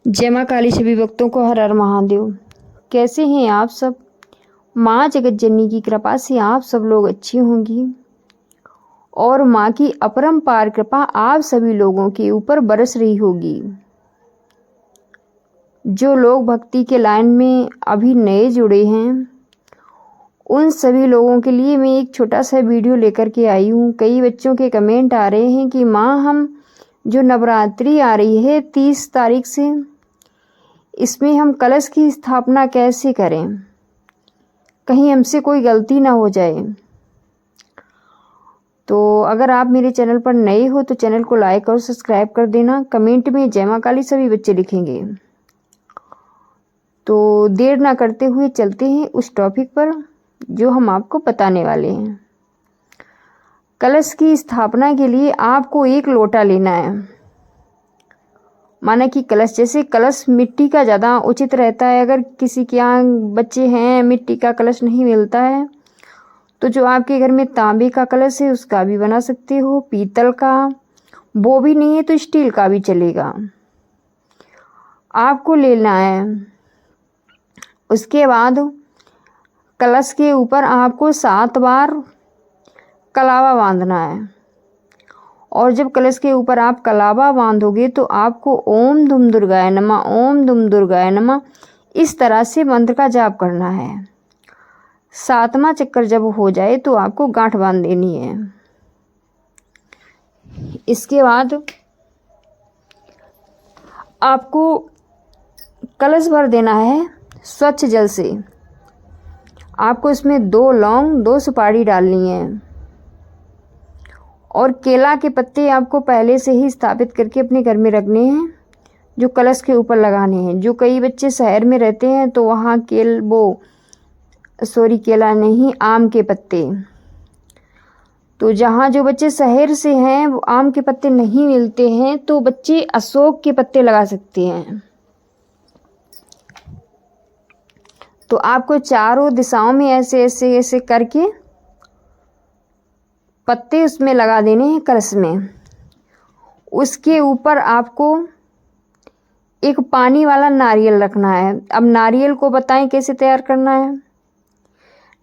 जय माँ काली सभी भक्तों को हर हर महादेव। कैसे हैं आप सब? माँ जगत जननी की कृपा से आप सब लोग अच्छी होंगी और माँ की अपरंपार कृपा आप सभी लोगों के ऊपर बरस रही होगी। जो लोग भक्ति के लाइन में अभी नए जुड़े हैं उन सभी लोगों के लिए मैं एक छोटा सा वीडियो लेकर के आई हूँ। कई बच्चों के कमेंट आ रहे हैं कि माँ हम जो नवरात्रि आ रही है 30 तारीख से, इसमें हम कलश की स्थापना कैसे करें, कहीं हमसे कोई गलती ना हो जाए। तो अगर आप मेरे चैनल पर नए हो तो चैनल को लाइक और सब्सक्राइब कर देना। कमेंट में जय माँ काली सभी बच्चे लिखेंगे। तो देर ना करते हुए चलते हैं उस टॉपिक पर जो हम आपको बताने वाले हैं। कलश की स्थापना के लिए आपको एक लोटा लेना है। माना कि कलश, जैसे कलश मिट्टी का ज़्यादा उचित रहता है। अगर किसी के यहाँ बच्चे हैं मिट्टी का कलश नहीं मिलता है तो जो आपके घर में तांबे का कलश है उसका भी बना सकते हो, पीतल का, वो भी नहीं है तो स्टील का भी चलेगा। आपको लेना है। उसके बाद कलश के ऊपर आपको 7 बार कलावा बांधना है और जब कलश के ऊपर आप कलावा बांधोगे तो आपको ओम दुम दुर्गाय नमः, ओम दुम दुर्गाय नमः इस तरह से मंत्र का जाप करना है। 7वां चक्कर जब हो जाए तो आपको गांठ बांध देनी है। इसके बाद आपको कलश भर देना है स्वच्छ जल से। आपको इसमें 2 लौंग 2 सुपारी डालनी है और केला के पत्ते आपको पहले से ही स्थापित करके अपने घर में रखने हैं, जो कलश के ऊपर लगाने हैं। जो कई बच्चे शहर में रहते हैं तो वहाँ केला नहीं, आम के पत्ते। तो जहाँ जो बच्चे शहर से हैं वो आम के पत्ते नहीं मिलते हैं तो बच्चे अशोक के पत्ते लगा सकते हैं। तो आपको चारों दिशाओं में ऐसे ऐसे ऐसे करके पत्ते उसमें लगा देने हैं कलश में। उसके ऊपर आपको एक पानी वाला नारियल रखना है। अब नारियल को बताएं कैसे तैयार करना है।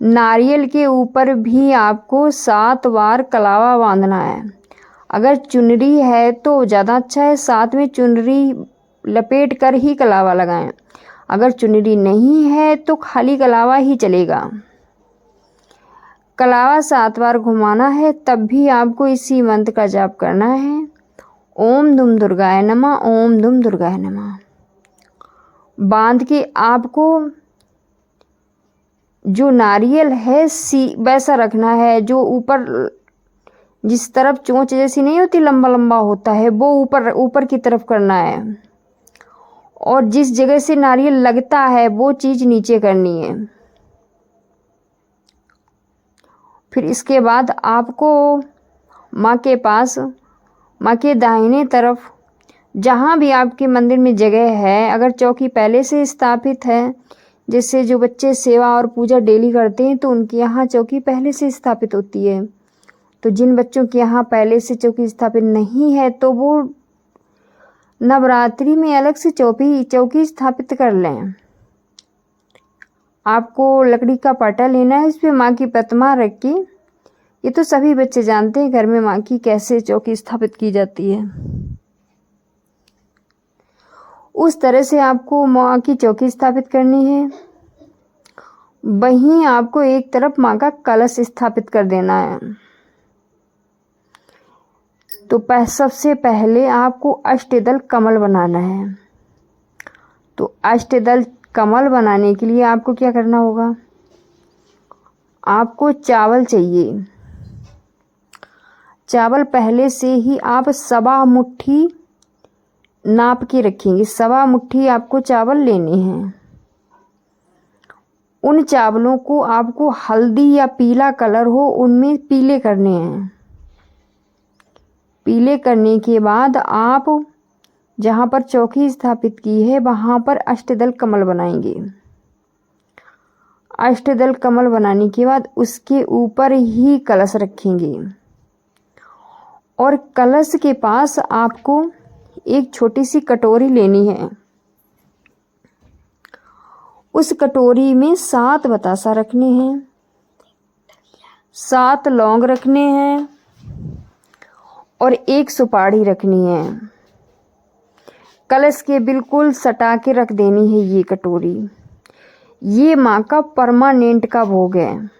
नारियल के ऊपर भी आपको 7 बार कलावा बांधना है। अगर चुनरी है तो ज़्यादा अच्छा है, साथ में चुनरी लपेट कर ही कलावा लगाएं। अगर चुनरी नहीं है तो खाली कलावा ही चलेगा। कलावा 7 बार घुमाना है। तब भी आपको इसी मंत्र का जाप करना है, ओम दुम दुर्गाय नमः, ओम दुम दुर्गाय नमः। बांध के आपको जो नारियल है वैसा रखना है, जो ऊपर जिस तरफ चोंच जैसी नहीं होती लंबा लंबा होता है वो ऊपर की तरफ करना है और जिस जगह से नारियल लगता है वो चीज़ नीचे करनी है। फिर इसके बाद आपको माँ के पास, माँ के दाहिने तरफ जहाँ भी आपके मंदिर में जगह है, अगर चौकी पहले से स्थापित है, जैसे जो बच्चे सेवा और पूजा डेली करते हैं तो उनके यहाँ चौकी पहले से स्थापित होती है। तो जिन बच्चों के यहाँ पहले से चौकी स्थापित नहीं है तो वो नवरात्रि में अलग से चौकी स्थापित कर लें। आपको लकड़ी का पाटा लेना है, इस पर माँ की प्रतिमा रख के, ये तो सभी बच्चे जानते हैं घर में माँ की कैसे चौकी स्थापित की जाती है। उस तरह से आपको माँ की चौकी स्थापित करनी है। वहीं आपको एक तरफ माँ का कलश स्थापित कर देना है। तो सबसे पहले आपको अष्टदल कमल बनाना है। तो अष्टदल कमल बनाने के लिए आपको क्या करना होगा, आपको चावल चाहिए। चावल पहले से ही आप 1.25 मुट्ठी नाप के रखेंगे। 1.25 मुट्ठी आपको चावल लेने हैं। उन चावलों को आपको हल्दी या पीला कलर हो उनमें पीले करने हैं। पीले करने के बाद आप जहाँ पर चौकी स्थापित की है वहाँ पर अष्टदल कमल बनाएंगे। अष्टदल कमल बनाने के बाद उसके ऊपर ही कलश रखेंगे और कलश के पास आपको एक छोटी सी कटोरी लेनी है। उस कटोरी में 7 बतासा रखने हैं, 7 लौंग रखने हैं और 1 सुपारी रखनी है। कलश के बिल्कुल सटा के रख देनी है ये कटोरी। ये माँ का परमानेंट का भोग है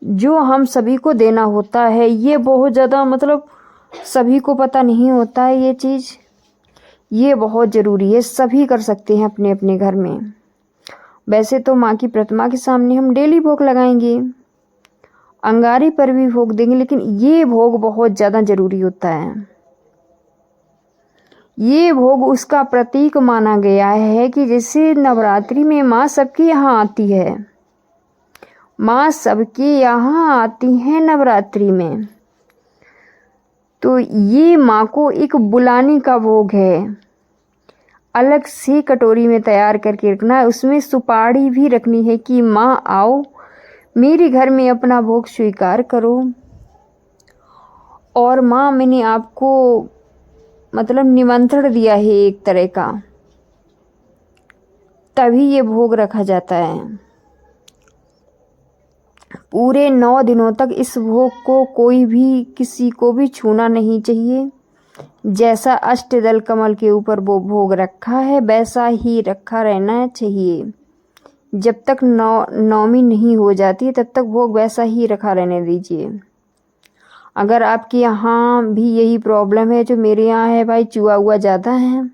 जो हम सभी को देना होता है। ये बहुत ज़्यादा मतलब सभी को पता नहीं होता है ये चीज़। ये बहुत ज़रूरी है, सभी कर सकते हैं अपने अपने घर में। वैसे तो माँ की प्रतिमा के सामने हम डेली भोग लगाएंगे, अंगारी पर भी भोग देंगे, लेकिन ये भोग बहुत ज़्यादा ज़रूरी होता है। ये भोग उसका प्रतीक माना गया है कि जैसे नवरात्रि में माँ सबके यहाँ आती है, माँ सबके यहाँ आती हैं नवरात्रि में, तो ये माँ को एक बुलाने का भोग है। अलग से कटोरी में तैयार करके रखना है, उसमें सुपारी भी रखनी है कि माँ आओ मेरे घर में अपना भोग स्वीकार करो। और माँ मैंने आपको मतलब निमंत्रण दिया है एक तरह का, तभी ये भोग रखा जाता है। पूरे 9 दिनों तक इस भोग को कोई भी किसी को भी छूना नहीं चाहिए। जैसा अष्टदल कमल के ऊपर वो भोग रखा है वैसा ही रखा रहना चाहिए। जब तक नौमी नहीं हो जाती तब तक भोग वैसा ही रखा रहने दीजिए। अगर आपके यहाँ भी यही प्रॉब्लम है जो मेरे यहाँ है भाई, चूहा हुआ ज़्यादा है,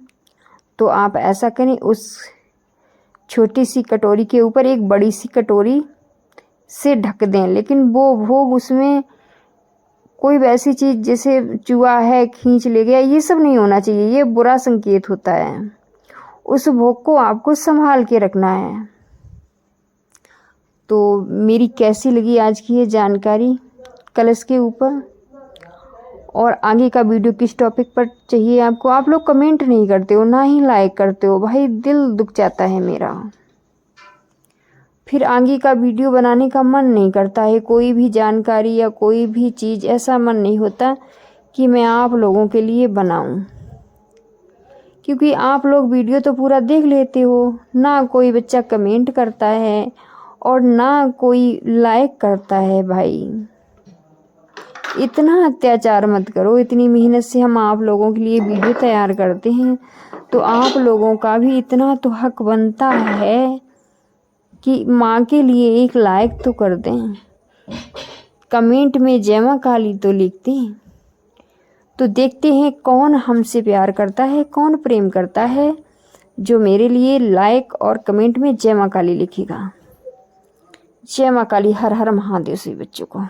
तो आप ऐसा करें, उस छोटी सी कटोरी के ऊपर एक बड़ी सी कटोरी से ढक दें। लेकिन वो भोग उसमें कोई वैसी चीज़ जैसे चूहा है खींच ले गया, ये सब नहीं होना चाहिए, ये बुरा संकेत होता है। उस भोग को आपको संभाल के रखना है। तो मेरी कैसी लगी आज की ये जानकारी कलश के ऊपर, और आगे का वीडियो किस टॉपिक पर चाहिए आपको? आप लोग कमेंट नहीं करते हो, ना ही लाइक करते हो भाई, दिल दुख जाता है मेरा। फिर आगे का वीडियो बनाने का मन नहीं करता है। कोई भी जानकारी या कोई भी चीज़ ऐसा मन नहीं होता कि मैं आप लोगों के लिए बनाऊं, क्योंकि आप लोग वीडियो तो पूरा देख लेते हो, ना कोई बच्चा कमेंट करता है और ना कोई लाइक करता है। भाई इतना अत्याचार मत करो। इतनी मेहनत से हम आप लोगों के लिए वीडियो तैयार करते हैं, तो आप लोगों का भी इतना तो हक बनता है कि माँ के लिए एक लाइक तो कर दें, कमेंट में जय माँ काली तो लिख दें। तो देखते हैं कौन हमसे प्यार करता है, कौन प्रेम करता है, जो मेरे लिए लाइक और कमेंट में जय माँ काली लिखेगा। जय माँ काली, हर हर महादेव सभी बच्चों को।